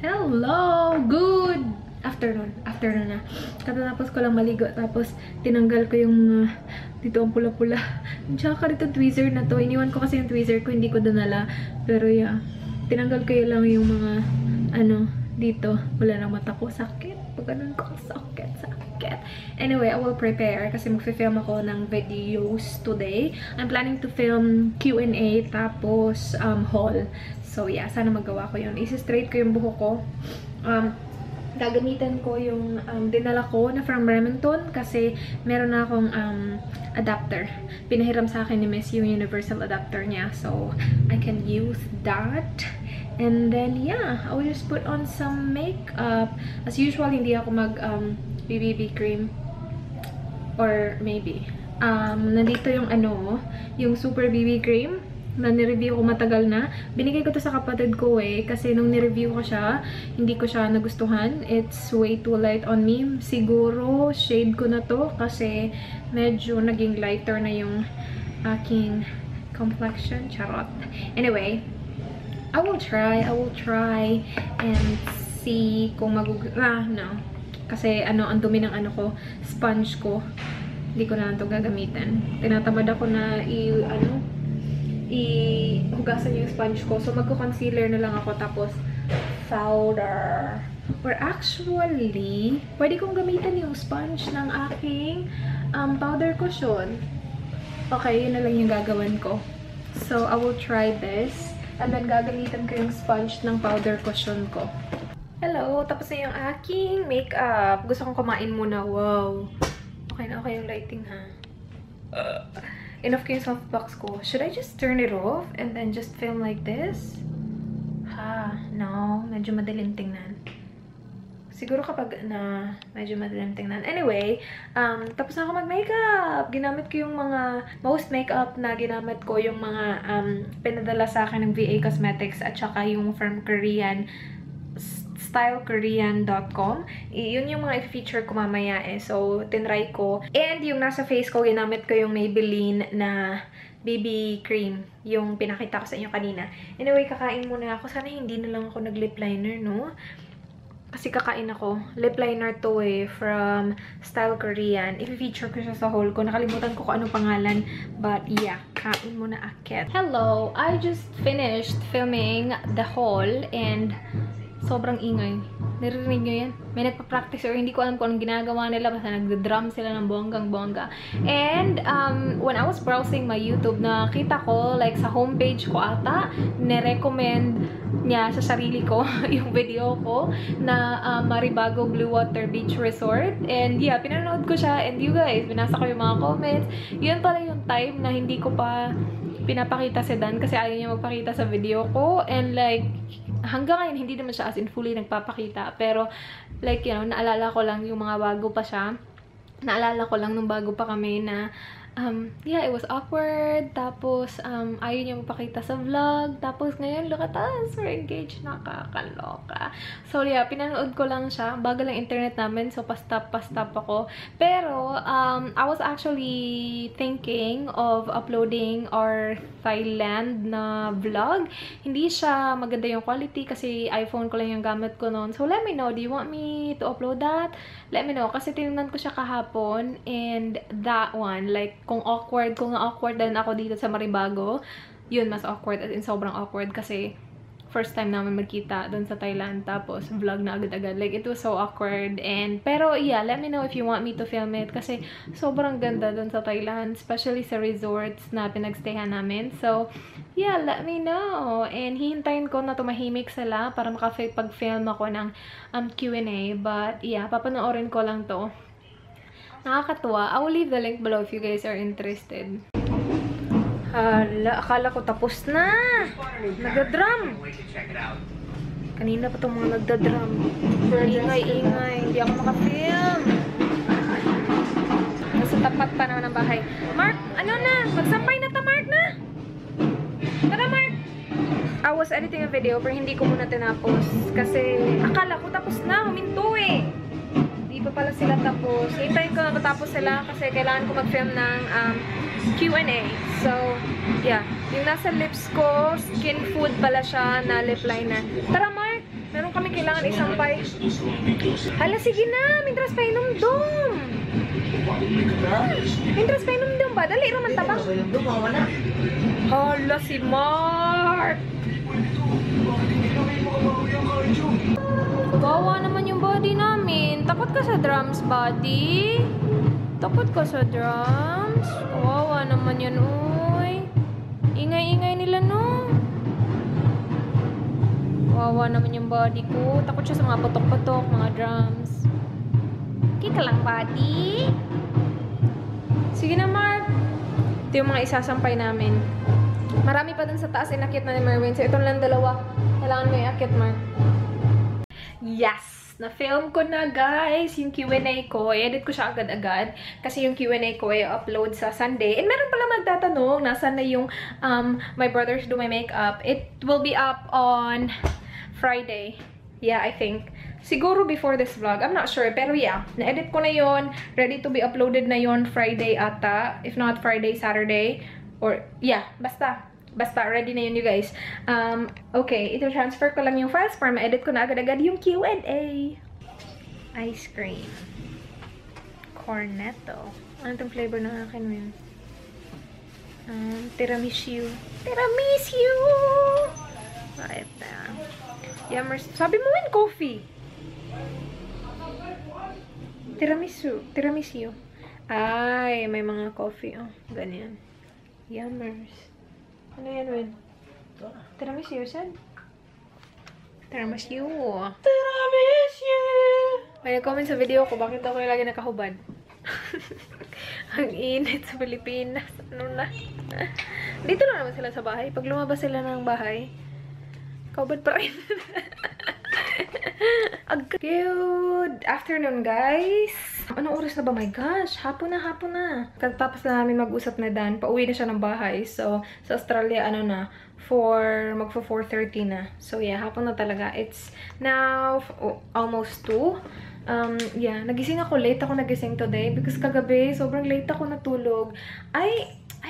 Hello! Good afternoon. Afternoon na. Katatapos ko lang maligo. Tapos, tinanggal ko yung dito ang pula-pula. Tsaka dito tweezer na to. Iniwan ko kasi yung tweezer ko. Hindi ko dinala. Pero yeah. Tinanggal ko yun lang yung mga dito. Wala nang mata ko. Sakit. Pag ganun ko. Sakit. Anyway, I will prepare. Kasi mag-film ako ng videos today. I'm planning to film Q&A. Tapos, haul. So, yeah. Sana magawa ko yun. Isi-straight ko yung buhok ko. Gagamitan ko yung dinala ko na from Remington kasi meron na akong adapter. Pinahiram sa akin ni Miss yung universal adapter niya. So, I can use that. And then, yeah, I will just put on some makeup. As usual, hindi ako mag BB cream. Or maybe. Nandito yung yung super BB cream na nireview ko matagal na. Binigay ko to sa kapatid ko kasi nung nireview ko siya, hindi ko siya nagustuhan. It's way too light on me. Siguro, shade ko na to kasi medyo naging lighter na yung aking complexion. Charot. Anyway, I will try and see kung no. Kasi ang dumi ng ko, sponge ko. Hindi ko na ito gagamitin. Tinatamad ako na hugasan yung sponge ko. So, magko-concealer na lang ako. Tapos, powder. Or actually, pwede kong gamitin yung sponge ng aking powder cushion. Okay, yun na lang yung gagawin ko. So, I will try this. And then, gagamitin ko yung sponge ng powder cushion ko. Hello! Tapos na yung aking makeup. Gusto kong kumain muna. Wow! Okay na okay yung lighting, ha? Enough ko yung softbox ko. Should I just turn it off and then just film like this? No. Medyo madaling tingnan. Siguro kapag medyo madaling tingnan. Anyway, tapos na ako mag-makeup. Ginamit ko yung mga most makeup na ginamit ko yung mga pinadala sa akin ng VA Cosmetics at saka yung from Korean stylekorean.com. Yun yung mga i-feature ko mamaya So, tinry ko. And yung nasa face ko, ginamit ko yung Maybelline na BB cream. Yung pinakita ko sa inyo kanina. Anyway, kakain muna ako. Sana hindi na lang ako nag-lip liner, no? Kasi kakain ako. Lip liner to from Style Korean. I-feature ko siya sa haul ko. Nakalimutan ko kung anong pangalan. But yeah, kain muna akit. Hello! I just finished filming the haul and sobrang ingay. Naririnig nyo yan? May nagpa-practice or hindi ko alam kung anong ginagawa nila. Basta nagda-drum sila ng bonggang-bongga. And when I was browsing my YouTube, nakita ko, like sa homepage ko ata, nirecommend niya sa sarili ko yung video ko na Maribago Blue Water Beach Resort. And yeah, pinanood ko siya. And you guys, binasa ko yung mga comments. Yun pala yung time na hindi ko pa pinapakita si Dan kasi ayaw niya magpakita sa video ko. And like, hanggang ngayon, hindi naman siya as in fully nagpapakita. Pero, like, naalala ko lang yung mga bago pa siya. Naalala ko lang nung bago pa kami na, yeah, it was awkward. Tapos, ayaw niya magpakita sa vlog. Tapos, ngayon, look at us. We're engaged. Nakakaloka. So, yeah, pinanood ko lang siya. Bagal lang internet namin. So, pa-stop ako. Pero, I was actually thinking of uploading our Thailand na vlog. Hindi siya maganda yung quality kasi iPhone ko lang yung gamit ko noon. So, let me know. Do you want me to upload that? Let me know. Kasi tinignan ko siya kahapon. And that one, like, kung nga awkward din ako dito sa Maribago, yun, mas awkward. As in, sobrang awkward kasi first time namin magkita doon sa Thailand. Tapos, vlog na agad-agad. Like, it was so awkward. Pero, yeah, let me know if you want me to film it. Kasi, sobrang ganda doon sa Thailand. Especially sa resorts na pinagstayhan namin. So, yeah, let me know. And, hihintayin ko na tumahimik sila para makapag-film ako ng Q&A. But, yeah, papanoorin ko lang to. Nakakatuwa. I will leave the link below if you guys are interested. Hala, akala ko tapos na. Nagda-drum. Kanina pa itong mga nagda-drum. Ingay. Hindi ako makafilm. Nasa tapat pa naman ng bahay. Mark, magsampay na ta, Mark na. Tara, Mark. I was editing a video pero hindi ko muna tinapos. Kasi akala ko tapos na. Huminto pa pala sila tapos. Hintayin ko na matapos sila kasi kailangan ko mag-film ng Q&A. So, yeah. Yung nasa lips ko, Skin Food pala siya na lip liner. Tara, Mark! Meron kami kailangan isampay. Hala, sige na. Mintras pa inumdum. Mintras pa inumdum ba? Dali, raman tabang. Hala, si Mark. Gawa naman yung body namin. Takot ka sa drums, buddy. Takot ka sa drums. Kawawa naman yan, uy. Ingay-ingay nila, no? Kawawa naman yung body ko. Takot siya sa mga patok-patok, mga drums. Okay ka lang, buddy. Sige na, Mark. Ito yung mga isasampay namin. Marami pa dun sa taas inakit na ni Merwin. So, ito lang dalawa. Kailangan mo i-akit, Mark. Yes! Na-film ko na, guys, yung Q&A ko. I-edit ko siya agad-agad. Kasi yung Q&A ko ay upload sa Sunday. And meron pala magtatanong, nasan na yung My Brothers Do My Makeup. It will be up on Friday. Yeah, I think. Siguro before this vlog. I'm not sure. Pero yeah, na-edit ko na yon. Ready to be uploaded na yon Friday ata. If not Friday, Saturday. Or, yeah, basta. Basta, ready na yun, you guys. Okay, ito transfer ko lang yung files para ma-edit ko na agad-agad yung Q&A. Ice cream. Cornetto. Ano itong flavor ng akin, man? Tiramisu. Tiramisu! Right there. Yummers. Sabi mo yun, coffee. Tiramisu. Tiramisu. Ay, may mga coffee. Oh, ganyan. Yummers. Ano yan, Win? Tiramisu, saan? Tiramisu. Tiramisu! May nag-comment sa video ko, bakit ako lagi nakahubad? Ang init sa Pilipinas. Ano na? Dito lang naman sila sa bahay. Pag lumabas sila ng bahay, kahubad pa rin. Good afternoon, guys! Anong oras na ba? My gosh! Hapon na, hapon na. Katapos na namin mag-usap na Dan, pauwi na siya ng bahay. So, sa Australia, ano na, magpo 4:30 na. So, yeah, hapon na talaga. It's now almost 2. Yeah, nagising ako. Late ako nagising today because kagabi, sobrang late ako natulog. I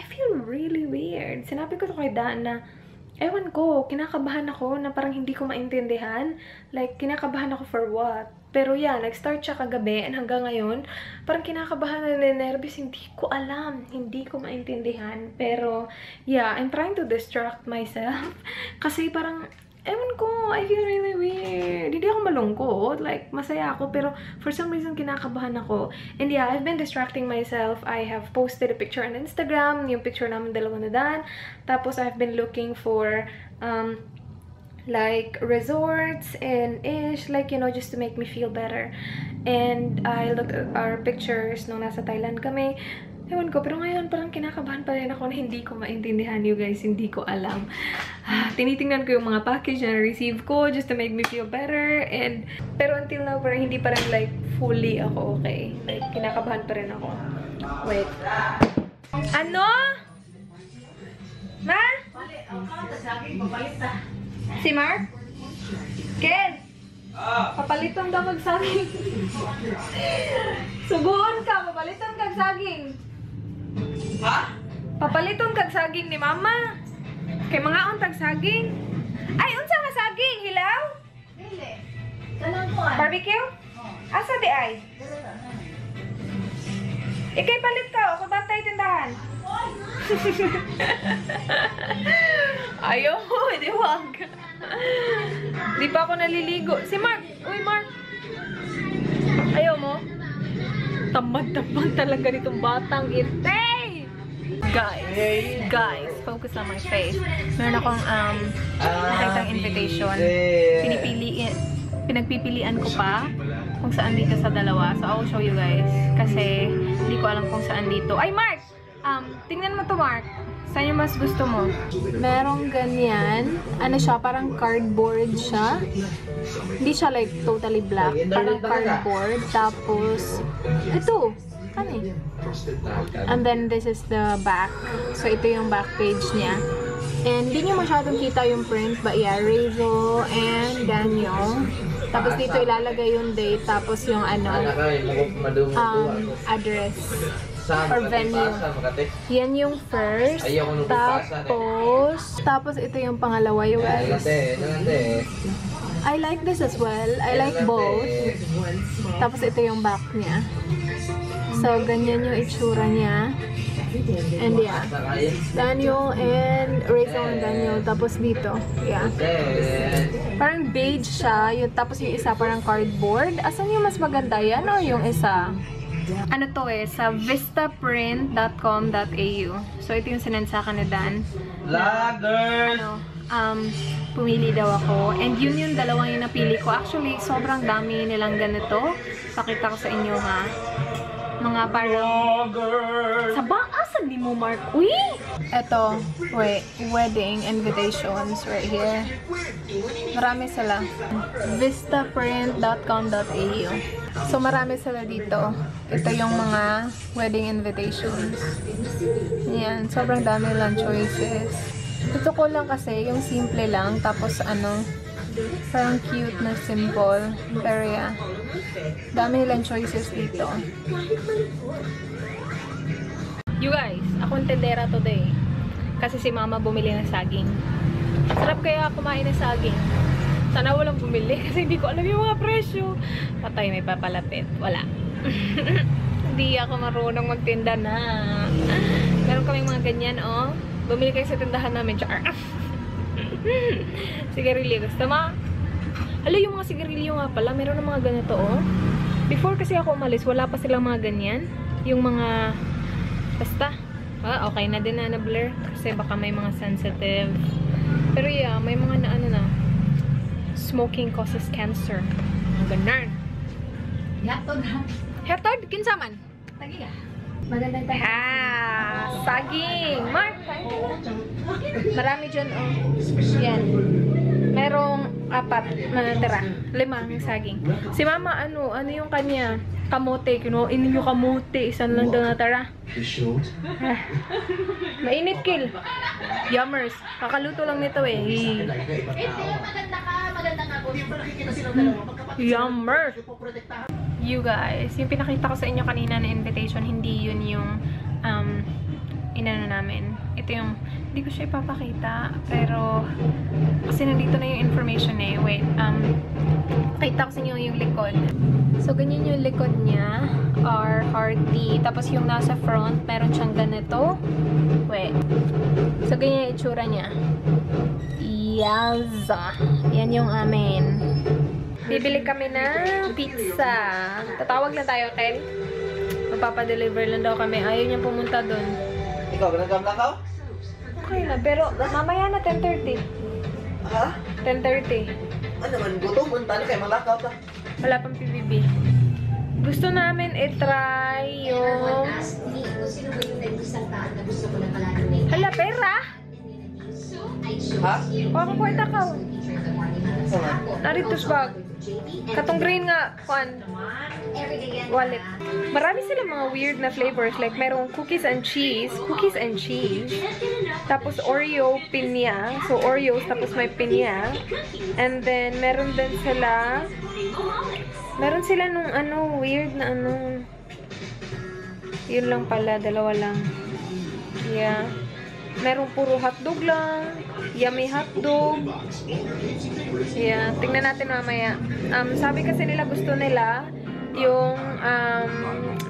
feel really weird. Sinabi ko to kay Dan na, ewan ko, kinakabahan ako na parang hindi ko maintindihan. Like, kinakabahan ako for what? Pero yeah, nag-start siya kagabi and hanggang ngayon, parang kinakabahan na nervous. Hindi ko alam. Hindi ko maintindihan. Pero yeah, I'm trying to distract myself. Kasi parang, ewan ko, I feel really weird. Hindi ako malungkot. Like, masaya ako. Pero for some reason, kinakabahan ako. And yeah, I've been distracting myself. I have posted a picture on Instagram. Yung picture namin dalawa na Dan. Tapos, I've been looking for, like, resorts and ish. Like, you know, just to make me feel better. And I looked at our pictures nung nasa Thailand kami. Ewan ko, pero ngayon parang kinakabahan pa rin ako na hindi ko maintindihan, you guys. Hindi ko alam. Tinitingnan ko yung mga package na receive ko just to make me feel better. And pero until now, parang hindi pa rin like fully ako okay. Like, kinakabahan pa rin ako. Wait. Ano? Ma? Si Mark? Ken? Papalitan daw magsaging. Subuon ka, papalitan kag saging. Ha? Papaliton kag saging ni Mama. Kay mga untag saging. Ay, unsa nga saging? Hilaw? Dili. Kanang kuan. Barbecue? Asa di ay? Ikay palit ka, ako bantay tindahan. Ayaw mo, di wag. Di pa ako naliligo. Si Mark, uy Mark. Ayaw mo? Tamad-tamad talaga nitong batang ite. Guys, focus on my face. Meron akong nakitang invitation. Pinagpipilian ko pa kung saan dito sa dalawa. So, I'll show you guys. Kasi, hindi ko alam kung saan dito. Ay, Mark! Tingnan mo to, Mark. Saan yung mas gusto mo? Merong ganyan. Ano siya? Parang cardboard siya. Hindi siya like totally black. Parang cardboard. Tapos, ito. Kani. And then, this is the back. So, ito yung back page niya. And, hindi nyo masyadong kita yung print. But yeah, Rizzo and Daniel. Tapos, dito ilalagay yung date. Tapos, yung ano, address. or venue. Yan yung first. Tapos ito yung pangalawa, you guys. I like this as well. I like both. Tapos ito yung back niya. So, ganyan yung itsura niya. And yeah, Daniel and Rachel and Daniel. Tapos dito, yeah. Parang beige siya. Tapos yung isa parang cardboard. Asan yung mas maganda? Yan o yung isa? Ano to sa vistaprint.com.au. So, ito yung sinend sa akin na Dan. Laggers! Pumili daw ako. And yun yung dalawang yung napili ko. Actually, sobrang dami nilang ganito. Pakita ko sa inyo, ha. Mga parang asan di mo, Mark? Uy! Eto, wait, wedding invitations right here. Marami sila. Vistaprint.com.au. So, marami sila dito. Ito yung mga wedding invitations. Yan, sobrang dami lang choices. Ito ko lang kasi, yung simple lang, tapos parang cute na simple. Pero yeah, dami nilang choices dito. You guys, akong tendera today. Kasi si mama bumili ng saging. Sarap kaya kumain ng saging. Sana walang bumili kasi hindi ko alam yung mga presyo. Patay, may papalapit. Wala. Hindi ako marunong magtinda na. Meron kaming mga ganyan, oh. Bumili kayo sa tindahan namin. Char. Sigarilyo. Gusto mo? Hala, yung mga sigarilyo nga pala. Meron ng mga ganito, oh. Before kasi ako umalis, wala pa silang mga ganyan. Yung mga... Basta. Okay na din na blur. Kasi baka may mga sensitive. Pero yeah, may mga na smoking causes cancer. Mga ganun. Hatod ha? Hatod? Kinsaman? Tagi ka? Magandang tayo. Saging! Mark! Marami dyan, oh. Yan. Merong 4 natira. 5 ng saging. Si mama, ano yung kanya? Kamote. Kinuhain ninyo kamote. Isan lang daw natara. Mainit, kill. Yummers. Kakaluto lang nito, eh. Yummers. You guys, yung pinakita ko sa inyo kanina na invitation, hindi yun yung inano namin. Ito yung, hindi ko siya ipapakita, pero kasi nandito na yung information eh. Wait, kita ko sa inyo yung likod. So, ganyan yung likod niya, are hearty. Tapos yung nasa front, meron siyang ganito. Wait. So, ganyan yung itsura niya. Yaza. Yan yung amin. Bibili kami ng pizza. Tatawag lang tayo, Ken. Magpapadeliver lang daw kami. Ayaw niya pumunta doon. Ikaw, ganang lakaw? Okay na, pero mamaya na 10:30. Ha? 10:30. Ano man, gutom? Punta na kayo, malakaw ta. Wala pang PBB. Gusto namin i-try yung... Hala, pera? Ha? Pakang kwarta ka. Narito sa bag. Katong green nga, wallet. Marami silang mga weird na flavors. Like, merong cookies and cheese. Cookies and cheese. Tapos, Oreo pinya. So, Oreos, tapos may pinya. And then, meron din sila... Meron sila nung weird na Yun lang pala, dalawa lang. Yeah. Merong puro hotdog lang. Yummy hotdog. Yeah, tingnan natin mamaya. Sabi kasi nila gusto nila yung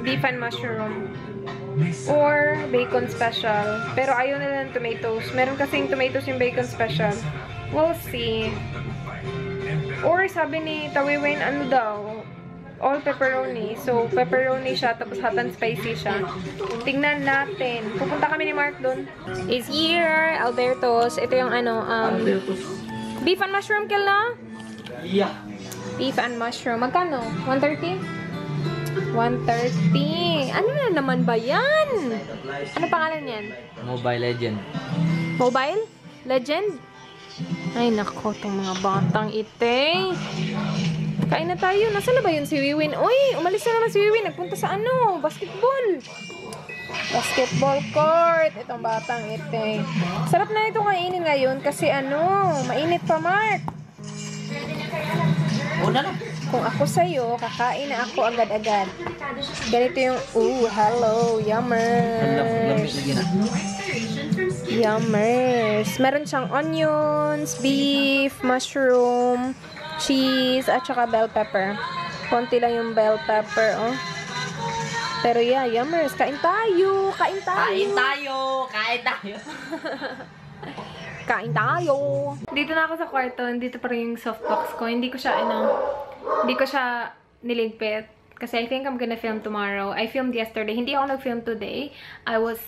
beef and mushroom or bacon special. Pero ayaw nila ng tomatoes. Meron kasing tomatoes yung bacon special. We'll see. Or sabi ni Tawiwin, all pepperoni. So, pepperoni siya, tapos hot and spicy siya. Tingnan natin. Pupunta kami ni Mark doon. Is here, Alberto's. Ito yung beef and mushroom kill na? Yeah. Beef and mushroom. Magkano? 130? 130. Ano na naman ba yan? Ano pangalan yan? Mobile Legend. Mobile? Legend? Ay, nako, itong mga batang ite. Kain na tayo. Nasaan na ba yun si Wiwin? Uy, umalis na naman si Wiwin. Nagpunta sa basketball. Basketball court. Itong batang ite. Sarap na ito kainin ngayon kasi mainit pa, Mark. Una na. kung ako sa'yo, kakain na ako agad-agad. Ganito yung, hello, yummers. Yummers. Meron siyang onions, beef, mushroom, cheese, at saka bell pepper. Konti lang yung bell pepper, oh. Pero yeah, yummers, kain tayo! Kain tayo! Kain tayo! Kain tayo! Kain tayo! Dito na ako sa kwarto. Dito pa rin yung softbox ko. Hindi ko siya niligpit. Kasi I think I'm gonna film tomorrow. I filmed yesterday. Hindi ako nag-film today. I was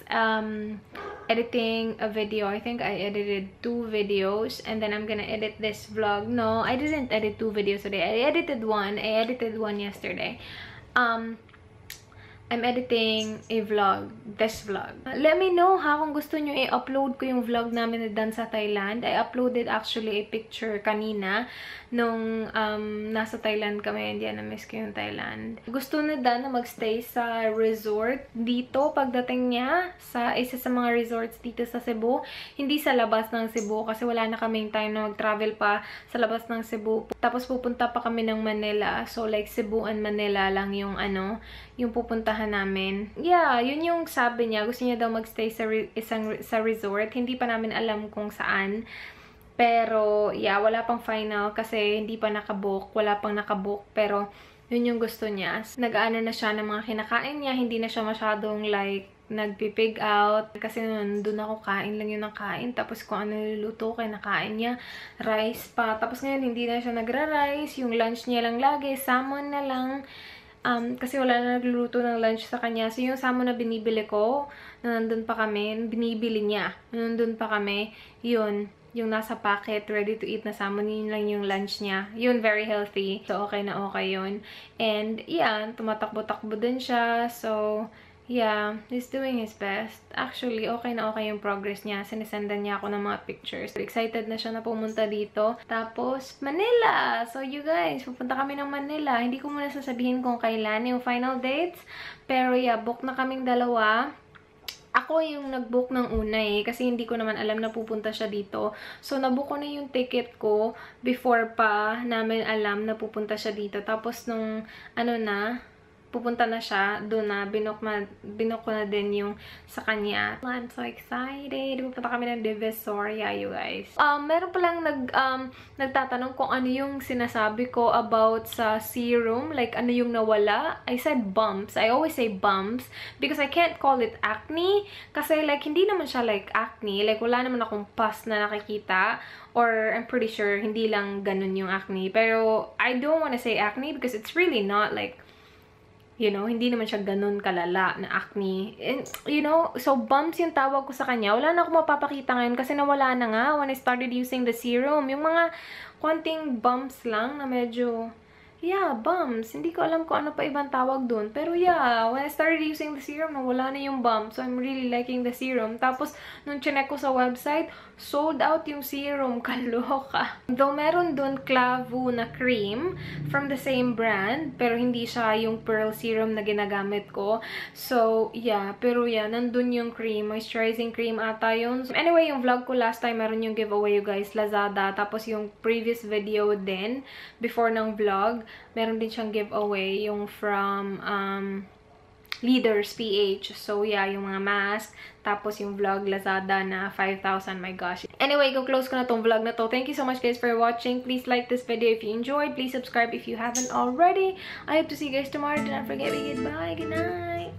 editing a video. I think I edited 2 videos. And then I'm gonna edit this vlog. No, I didn't edit 2 videos today. I edited one. I edited one yesterday. I'm editing a vlog, this vlog. Let me know ha kung gusto nyo i-upload ko yung vlog namin na done sa Thailand. I uploaded actually a picture kanina nung nasa Thailand kami. Hindi na-miss ko yung Thailand. Gusto na Dan na magstay sa resort dito pagdating niya sa isa sa mga resorts dito sa Cebu. Hindi sa labas ng Cebu kasi wala na kaming time na mag-travel pa sa labas ng Cebu. Tapos pupunta pa kami ng Manila. So like Cebu and Manila lang yung yung pupuntahan namin. Yeah, yun yung sabi niya. Gusto niya daw magstay sa resort. Hindi pa namin alam kung saan. Pero, yeah, wala pang final kasi hindi pa nakabook. Wala pang nakabook. Pero, yun yung gusto niya. Nag-aano na siya ng mga kinakain niya. Hindi na siya masyadong like nagpipig out. Kasi doon ako kain lang yun ng kain. Tapos kung ano niluluto, kinakain niya. Rice pa. Tapos ngayon, hindi na siya nagra-rice. Yung lunch niya lang lagi. Salmon na lang. Kasi wala na nagluluto ng lunch sa kanya. So, yung salmon na binibili ko, na nandun pa kami, binibili niya. Nandun pa kami, yun, yung nasa packet, ready to eat na salmon, yun lang yung lunch niya. Yun, very healthy. So, okay na okay yun. And, yeah, tumatakbo-takbo din siya. So, yeah, he's doing his best. Actually, okay na okay yung progress niya. Sinisendan niya ako ng mga pictures. Excited na siya na pumunta dito. Tapos, Manila! So, you guys, pupunta kami ng Manila. Hindi ko muna sasabihin kung kailan yung final dates. Pero, yeah, book na kaming dalawa. Ako yung nag-book ng una kasi hindi ko naman alam na pupunta siya dito. So, nabook ko na yung ticket ko before pa namin alam na pupunta siya dito. Tapos, nung, pupunta na siya, doon na, binook ko na din yung sa kanya. I'm so excited. Pupunta kami ng Divisoria, you guys. Meron palang nagtatanong kung ano yung sinasabi ko about sa serum. Like, ano yung nawala. I said bumps. I always say bumps because I can't call it acne. Kasi, like, hindi naman siya like acne. Like, wala naman akong pus na nakikita. Or, I'm pretty sure, hindi lang ganun yung acne. Pero, I don't want to say acne because it's really not like, you know, hindi naman siya ganun kalala na acne. And, you know, so bumps yung tawag ko sa kanya. Wala na ako mapapakita ngayon kasi nawala na nga when I started using the serum. Yung mga konting bumps lang na medyo, yeah, bumps. Hindi ko alam kung ano pa ibang tawag dun. Pero yeah, when I started using the serum, nawala na yung bumps. So, I'm really liking the serum. Tapos, nung chinek ko sa website, sold out yung serum. Kaloka. Though meron dun Clavu na cream from the same brand, pero hindi siya yung pearl serum na ginagamit ko. So, yeah. Pero yeah, nandun yung cream. Moisturizing cream ata yun. So, anyway, yung vlog ko last time, meron yung giveaway, you guys. Lazada. Tapos yung previous video din, before ng vlog, meron din siyang giveaway. Yung from Leaders PH. So, yeah, yung mga mask. Tapos, yung vlog Lazada na 5,000. My gosh. Anyway, go-close ko na tong vlog na to. Thank you so much, guys, for watching. Please like this video if you enjoyed. Please subscribe if you haven't already. I hope to see you guys tomorrow. Do not forget to say goodbye. Good night.